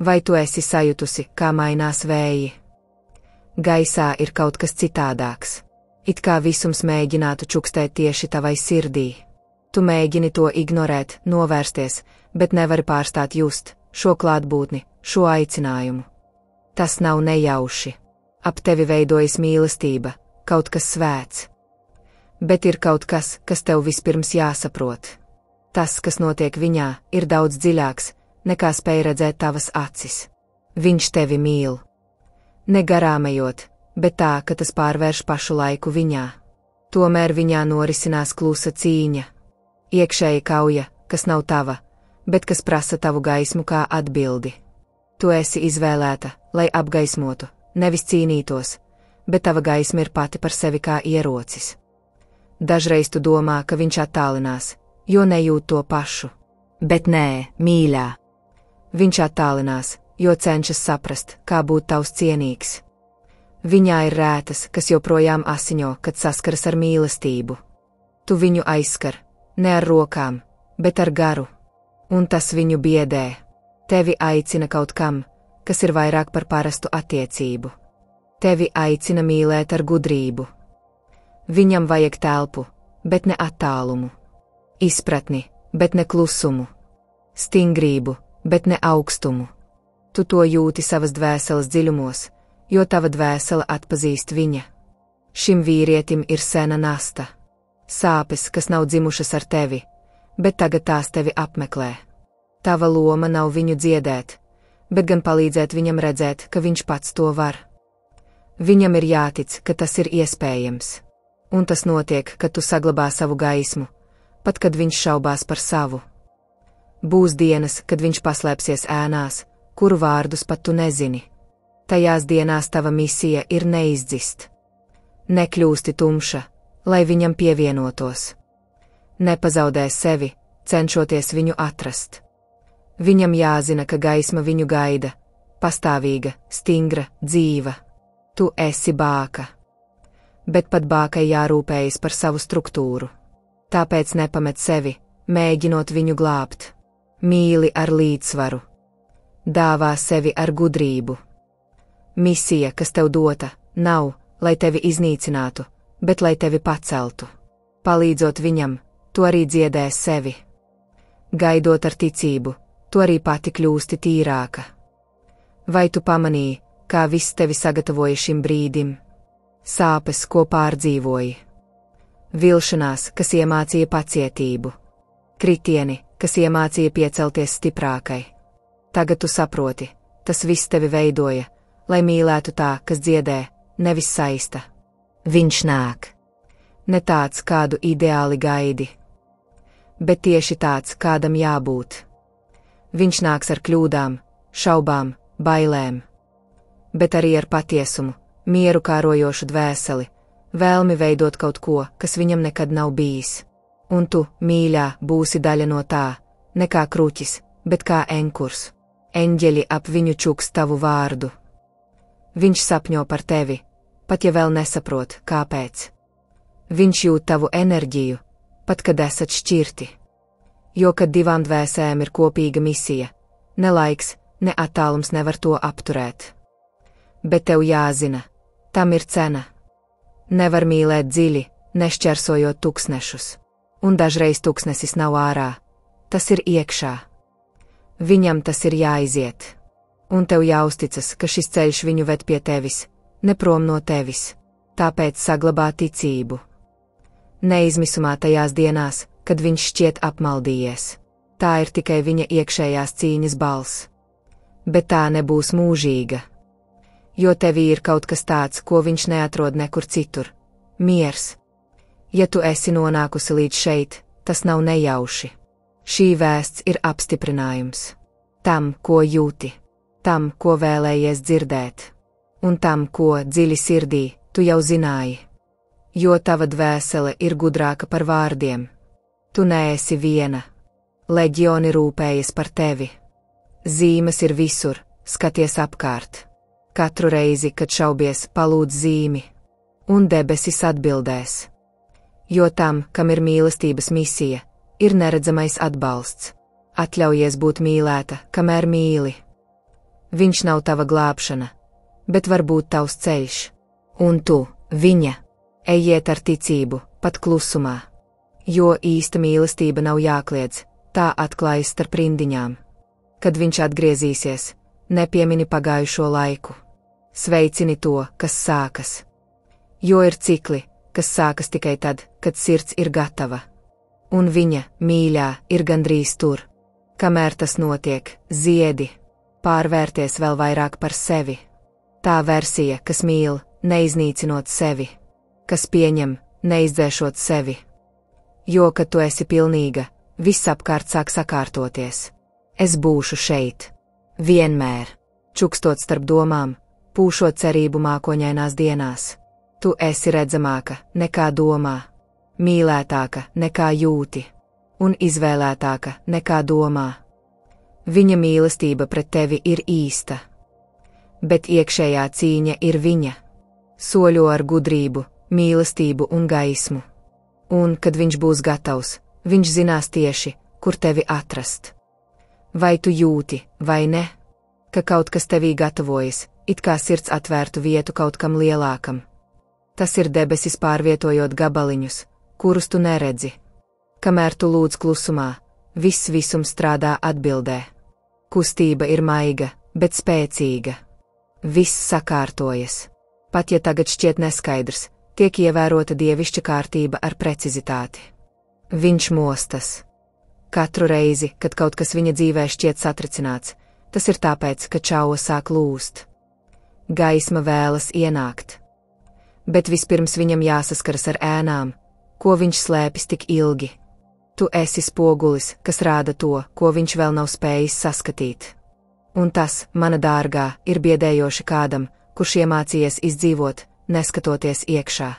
Vai tu esi sajutusi, kā mainās vēji? Gaisā ir kaut kas citādāks. It kā visums mēģinātu čukstēt tieši tavai sirdī. Tu mēģini to ignorēt, novērsties, bet nevari pārstāt just šo klātbūtni, šo aicinājumu. Tas nav nejauši. Ap tevi veidojas mīlestība, kaut kas svēts. Bet ir kaut kas, kas tev vispirms jāsaprot. Tas, kas notiek viņā, ir daudz dziļāks, nekā spēj redzēt tavas acis. Viņš tevi mīl. Ne garāmejot, bet tā, ka tas pārvērš pašu laiku viņā. Tomēr viņā norisinās klusa cīņa. Iekšēja kauja, kas nav tava, bet kas prasa tavu gaismu kā atbildi. Tu esi izvēlēta, lai apgaismotu, nevis cīnītos, bet tava gaisma ir pati par sevi kā ierocis. Dažreiz tu domā, ka viņš attālinās, jo nejūt to pašu. Bet nē, mīļā. Viņš attālinās, jo cenšas saprast, kā būt tavs cienīgs. Viņā ir rētas, kas joprojām asiņo, kad saskaras ar mīlestību. Tu viņu aizskar, ne ar rokām, bet ar garu. Un tas viņu biedē. Tevi aicina kaut kam, kas ir vairāk par parastu attiecību. Tevi aicina mīlēt ar gudrību. Viņam vajag telpu, bet ne attālumu. Izpratni, bet ne klusumu. Stingrību, bet ne augstumu. Tu to jūti savas dvēseles dziļumos, jo tava dvēsele atpazīst viņa. Šim vīrietim ir sena nasta. Sāpes, kas nav dzimušas ar tevi, bet tagad tās tevi apmeklē. Tava loma nav viņu dziedēt, bet gan palīdzēt viņam redzēt, ka viņš pats to var. Viņam ir jātic, ka tas ir iespējams. Un tas notiek, kad tu saglabā savu gaismu, pat kad viņš šaubās par savu. Būs dienas, kad viņš paslēpsies ēnās, kuru vārdus pat tu nezini. Tajās dienās tava misija ir neizdzist. Nekļūsti tumša, lai viņam pievienotos. Nepazaudē sevi, cenšoties viņu atrast. Viņam jāzina, ka gaisma viņu gaida, pastāvīga, stingra, dzīva. Tu esi bāka. Bet pat bākai jārūpējas par savu struktūru. Tāpēc nepamet sevi, mēģinot viņu glābt. Mīli ar līdzsvaru. Dāvā sevi ar gudrību. Misija, kas tev dota, nav, lai tevi iznīcinātu, bet lai tevi paceltu. Palīdzot viņam, tu arī dziedē sevi. Gaidot ar ticību, tu arī pati kļūsti tīrāka. Vai tu pamanīji, kā viss tevi sagatavoja šim brīdim? Sāpes, ko pārdzīvoji. Vilšanās, kas iemācīja pacietību. Kritieni, kas iemācīja piecelties stiprākai. Tagad tu saproti, tas viss tevi veidoja, lai mīlētu tā, kas dziedē, nevis saista. Viņš nāk. Ne tāds, kādu ideāli gaidi, bet tieši tāds, kādam jābūt. Viņš nāks ar kļūdām, šaubām, bailēm, bet arī ar patiesumu, mieru kārojošu dvēseli, vēlmi veidot kaut ko, kas viņam nekad nav bijis. Un tu, mīļā, būsi daļa no tā, ne kā kruķis, bet kā enkurs. Eņģeļi ap viņu čuks tavu vārdu. Viņš sapņo par tevi, pat ja vēl nesaprot, kāpēc. Viņš jūt tavu enerģiju, pat kad esat šķirti. Jo, kad divām dvēsēm ir kopīga misija, ne laiks, ne attālums nevar to apturēt. Bet tev jāzina, tam ir cena. Nevar mīlēt dziļi, nešķersojot tuksnešus. Un dažreiz tuksnesis nav ārā, tas ir iekšā. Viņam tas ir jāiziet. Un tev jāuzticas, ka šis ceļš viņu ved pie tevis, ne prom no tevis. Tāpēc saglabā ticību. Neizmisumā tajās dienās, kad viņš šķiet apmaldījies. Tā ir tikai viņa iekšējās cīņas balss. Bet tā nebūs mūžīga. Jo tevī ir kaut kas tāds, ko viņš neatrod nekur citur – miers. Ja tu esi nonākusi līdz šeit, tas nav nejauši. Šī vēsts ir apstiprinājums. Tam, ko jūti. Tam, ko vēlējies dzirdēt. Un tam, ko dziļi sirdī tu jau zināji. Jo tava dvēsele ir gudrāka par vārdiem. Tu neesi viena. Leģioni rūpējas par tevi. Zīmes ir visur, skaties apkārt. Katru reizi, kad šaubies, palūdz zīmi. Un debesis atbildēs. Jo tam, kam ir mīlestības misija, ir neredzamais atbalsts. Atļaujies būt mīlēta, kamēr mīli. Viņš nav tava glābšana, bet varbūt tavs ceļš. Un tu, viņa, ejiet ar ticību, pat klusumā. Jo īsta mīlestība nav jākliedz, tā atklājas starp rindiņām. Kad viņš atgriezīsies, nepiemini pagājušo laiku. Sveicini to, kas sākas. Jo ir cikli, kas sākas tikai tad, kad sirds ir gatava. Un viņa, mīļā, ir gandrīz tur. Kamēr tas notiek, ziedi, pārvērties vēl vairāk par sevi. Tā versija, kas mīl, neiznīcinot sevi, kas pieņem, neizdzēšot sevi. Jo, kad tu esi pilnīga, viss apkārt sāk sakārtoties. Es būšu šeit. Vienmēr. Čukstot starp domām, pūšot cerību mākoņainās dienās. Tu esi redzamāka, nekā domā. Mīlētāka, nekā jūti. Un izvēlētāka, nekā domā. Viņa mīlestība pret tevi ir īsta. Bet iekšējā cīņa ir viņa. Soļo ar gudrību, mīlestību un gaismu. Un, kad viņš būs gatavs, viņš zinās tieši, kur tevi atrast. Vai tu jūti, vai ne, ka kaut kas tevī gatavojas, it kā sirds atvērtu vietu kaut kam lielākam? Tas ir debesis pārvietojot gabaliņus, kurus tu neredzi. Kamēr tu lūdz klusumā, viss visums strādā atbildē. Kustība ir maiga, bet spēcīga. Viss sakārtojas. Pat ja tagad šķiet neskaidrs, tiek ievērota dievišķa kārtība ar precizitāti. Viņš mostas. Katru reizi, kad kaut kas viņa dzīvē šķiet satricināts, tas ir tāpēc, ka čauva sāk lūst. Gaisma vēlas ienākt. Bet vispirms viņam jāsaskaras ar ēnām, ko viņš slēpis tik ilgi. Tu esi spogulis, kas rāda to, ko viņš vēl nav spējis saskatīt. Un tas, mana dārgā, ir biedējoši kādam, kurš iemācījies izdzīvot, neskatoties iekšā.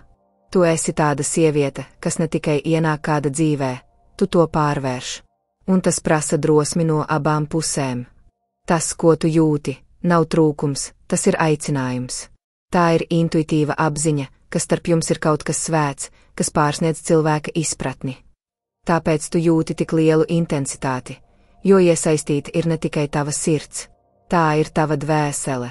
Tu esi tāda sieviete, kas ne tikai ienāk kāda dzīvē, tu to pārvērš. Un tas prasa drosmi no abām pusēm. Tas, ko tu jūti, nav trūkums, tas ir aicinājums. Tā ir intuitīva apziņa, ka starp jums ir kaut kas svēts, kas pārsniedz cilvēka izpratni. Tāpēc tu jūti tik lielu intensitāti, jo iesaistīta ir ne tikai tava sirds, tā ir tava dvēsele.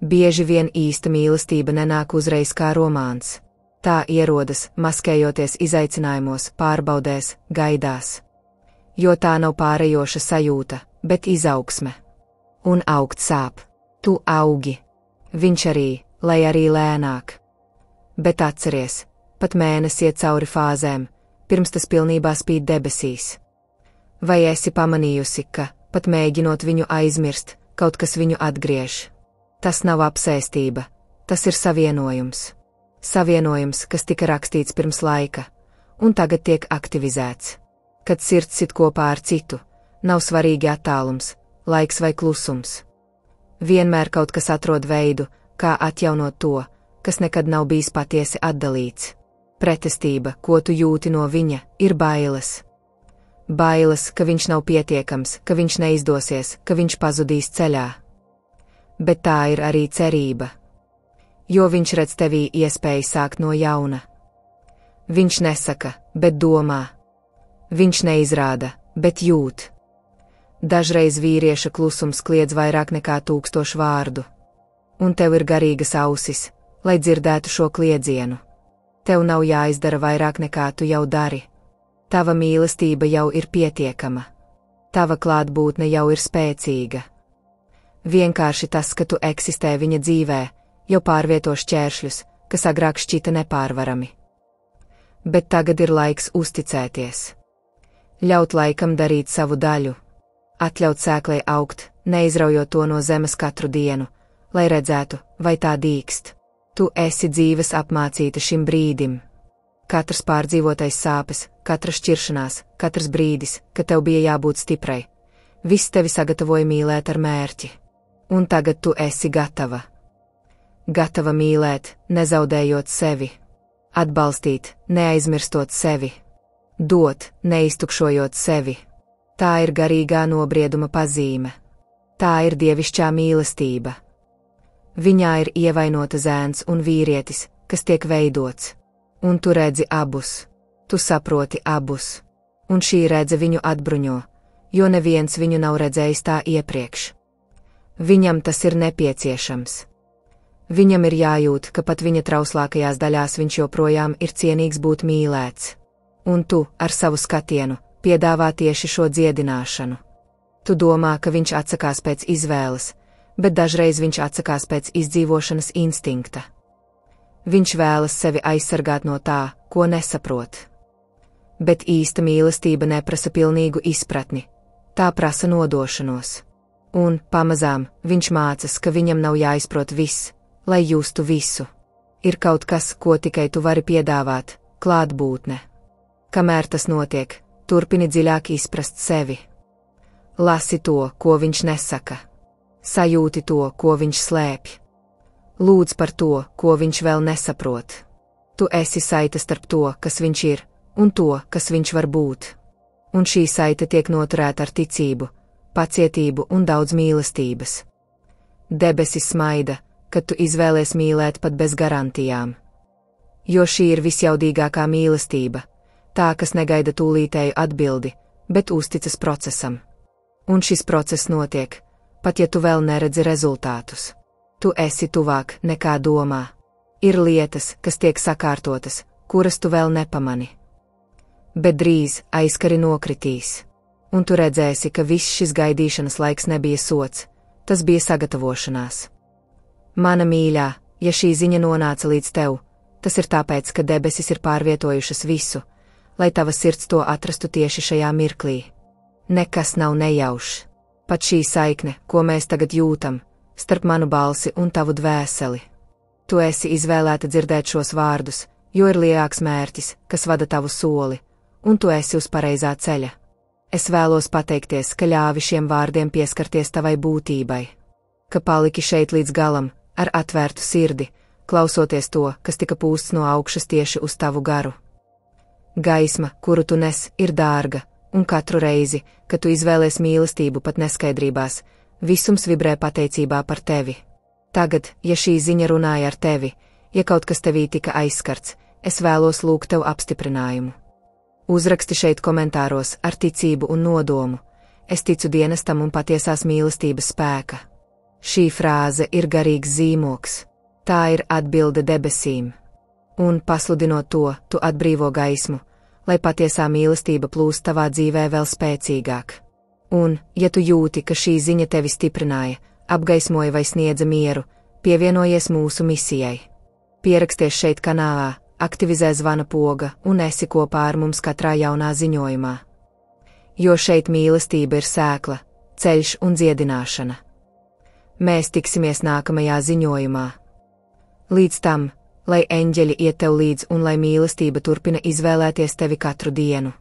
Bieži vien īsta mīlestība nenāk uzreiz kā romāns. Tā ierodas, maskējoties izaicinājumos, pārbaudēs, gaidās. Jo tā nav pārējoša sajūta, bet izaugsme. Un augt sāp. Tu augi. Viņš arī, lai arī lēnāk. Bet atceries, pat mēnesis iet cauri fāzēm, pirms tas pilnībā spīd debesīs. Vai esi pamanījusi, ka, pat mēģinot viņu aizmirst, kaut kas viņu atgriež? Tas nav apsēstība, tas ir savienojums. Savienojums, kas tika rakstīts pirms laika, un tagad tiek aktivizēts. Kad sirds sit kopā ar citu, nav svarīgi attālums, laiks vai klusums. Vienmēr kaut kas atrod veidu, kā atjaunot to, kas nekad nav bijis patiesi atdalīts. Pretestība, ko tu jūti no viņa, ir bailes. Bailes, ka viņš nav pietiekams, ka viņš neizdosies, ka viņš pazudīs ceļā. Bet tā ir arī cerība. Jo viņš redz tevī iespēju sākt no jauna. Viņš nesaka, bet domā. Viņš neizrāda, bet jūt. Dažreiz vīrieša klusums kliedz vairāk nekā 1000 vārdu. Un tev ir garīgas ausis, lai dzirdētu šo kliedzienu. Tev nav jāizdara vairāk nekā tu jau dari. Tava mīlestība jau ir pietiekama. Tava klātbūtne jau ir spēcīga. Vienkārši tas, ka tu eksistē viņa dzīvē, jau pārvieto šķēršļus, kas agrāk šķita nepārvarami. Bet tagad ir laiks uzticēties. Ļaut laikam darīt savu daļu. Atļaut sēklai augt, neizraujot to no zemes katru dienu, lai redzētu, vai tā dīkst. Tu esi dzīves apmācīta šim brīdim. Katrs pārdzīvotais sāpes, katra šķiršanās, katrs brīdis, kad tev bija jābūt stiprai. Viss tevi sagatavoja mīlēt ar mērķi. Un tagad tu esi gatava. Gatava mīlēt, nezaudējot sevi. Atbalstīt, neaizmirstot sevi. Dot, neiztukšojot sevi. Tā ir garīgā nobrieduma pazīme. Tā ir dievišķā mīlestība. Viņā ir ievainota zēns un vīrietis, kas tiek veidots. Un tu redzi abus. Tu saproti abus. Un šī redze viņu atbruņo, jo neviens viņu nav redzējis tā iepriekš. Viņam tas ir nepieciešams. Viņam ir jājūt, ka pat viņa trauslākajās daļās viņš joprojām ir cienīgs būt mīlēts. Un tu, ar savu skatienu, piedāvā tieši šo dziedināšanu. Tu domā, ka viņš atsakās pēc izvēles, bet dažreiz viņš atsakās pēc izdzīvošanas instinkta. Viņš vēlas sevi aizsargāt no tā, ko nesaprot. Bet īsta mīlestība neprasa pilnīgu izpratni, tā prasa nodošanos. Un, pamazām, viņš mācās, ka viņam nav jāizprot viss, lai justu visu. Ir kaut kas, ko tikai tu vari piedāvāt, klātbūtne. Kamēr tas notiek, turpini dziļāk izprast sevi. Lasi to, ko viņš nesaka. Sajūti to, ko viņš slēpj. Lūdz par to, ko viņš vēl nesaprot. Tu esi saite starp to, kas viņš ir, un to, kas viņš var būt. Un šī saite tiek noturēta ar ticību, pacietību un daudz mīlestības. Debesis smaida, kad tu izvēlies mīlēt pat bez garantijām. Jo šī ir visjaudīgākā mīlestība, tā, kas negaida tūlītēju atbildi, bet uzticas procesam. Un šis process notiek, pat ja tu vēl neredzi rezultātus. Tu esi tuvāk nekā domā. Ir lietas, kas tiek sakārtotas, kuras tu vēl nepamani. Bet drīz aizkari nokritīs. Un tu redzēsi, ka viss šis gaidīšanas laiks nebija sots, tas bija sagatavošanās. Mana mīļā, ja šī ziņa nonāca līdz tev, tas ir tāpēc, ka debesis ir pārvietojušas visu, lai tava sirds to atrastu tieši šajā mirklī. Nekas nav nejaušs. Pat šī saikne, ko mēs tagad jūtam, starp manu balsi un tavu dvēseli. Tu esi izvēlēta dzirdēt šos vārdus, jo ir lielāks mērķis, kas vada tavu soli, un tu esi uz pareizā ceļa. Es vēlos pateikties, ka ļāvi šiem vārdiem pieskarties tavai būtībai. Ka paliki šeit līdz galam, ar atvērtu sirdi, klausoties to, kas tika pūsts no augšas tieši uz tavu garu. Gaisma, kuru tu nes, ir dārga, un katru reizi, kad tu izvēlies mīlestību pat neskaidrībās, visums vibrē pateicībā par tevi. Tagad, ja šī ziņa runāja ar tevi, ja kaut kas tevī tika aizskarts, es vēlos lūgt tev apstiprinājumu. Uzraksti šeit komentāros ar ticību un nodomu: es ticu dienestam un patiesās mīlestības spēka. Šī frāze ir garīgs zīmoks. Tā ir atbilde debesīm. Un, pasludinot to, tu atbrīvo gaismu, lai patiesā mīlestība plūst tavā dzīvē vēl spēcīgāk. Un, ja tu jūti, ka šī ziņa tevi stiprināja, apgaismoja vai sniedza mieru, pievienojies mūsu misijai. Pieraksties šeit kanālā, aktivizē zvana poga un esi kopā ar mums katrā jaunā ziņojumā. Jo šeit mīlestība ir sēkla, ceļš un dziedināšana. Mēs tiksimies nākamajā ziņojumā. Līdz tam, lai eņģeļi iet tev līdz un lai mīlestība turpina izvēlēties tevi katru dienu.